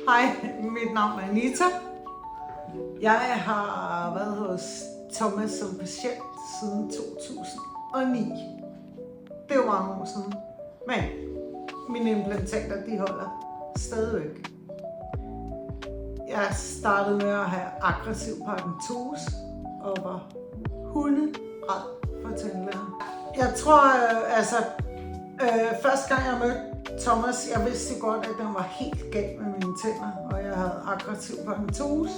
Hej, mit navn er Anita. Jeg har været hos Thomas som patient siden 2009. Det er jo mange år siden. Men mine implantater, de holder stadigvæk. Jeg startede med at have aggressiv paradentose og var hunderad for tandlægen. Jeg tror, første gang jeg mødte Thomas, jeg vidste jo godt, at den var helt gal med mine tænder, og jeg havde aggressiv paradentose.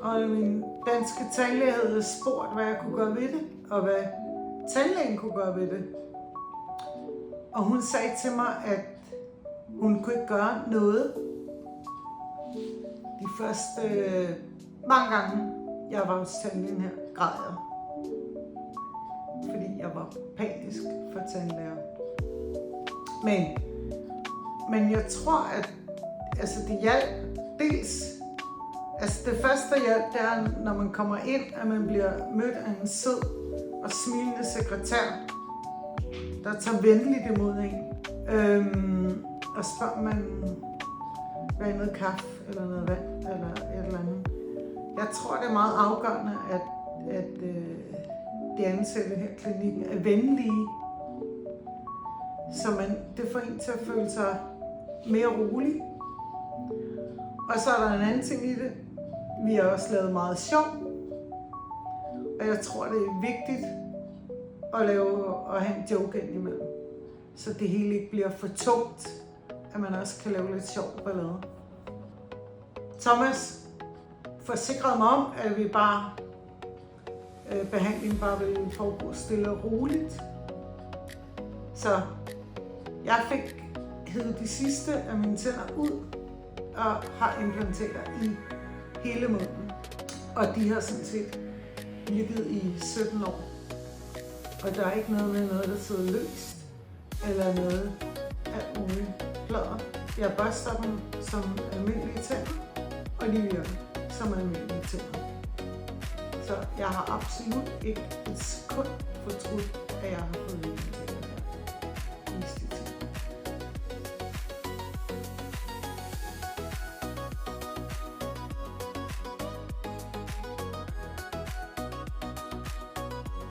Og min danske tandlæge havde spurgt, hvad jeg kunne gøre ved det, og hvad tandlægen kunne gøre ved det. Og hun sagde til mig, at hun kunne ikke gøre noget. De første mange gange, jeg var hos tandlægen her, græd jeg. Fordi jeg var panisk for tandlæger. Men jeg tror, at det hjalp dels. Det første, der hjælp, det er, når man kommer ind, at man bliver mødt af en sød og smilende sekretær, der tager venligt imod en. Og spørger man, hvad er noget kaffe, eller noget vand, eller et eller andet. Jeg tror, det er meget afgørende, at de ansatte her i klinikken er venlige, så det får en til at føle sig mere rolig. Og så er der en anden ting i det. Vi har også lavet meget sjov. Og jeg tror, det er vigtigt at have en joke ind imellem. Så det hele ikke bliver for tungt, at man også kan lave lidt sjov ballade. Thomas forsikrede mig om, at behandlingen bare ville foregå stille og roligt. Så jeg fik hevet de sidste af mine tænder ud og har implantater i hele munden. Og de har sådan set virket i 17 år. Og der er ikke noget med noget, der sidder løst, eller noget af muligt plader. Jeg børster dem som almindelige tænder, og de virker som almindelige tænder. Så jeg har absolut ikke et sekund fortrudt, at jeg har fået implantater.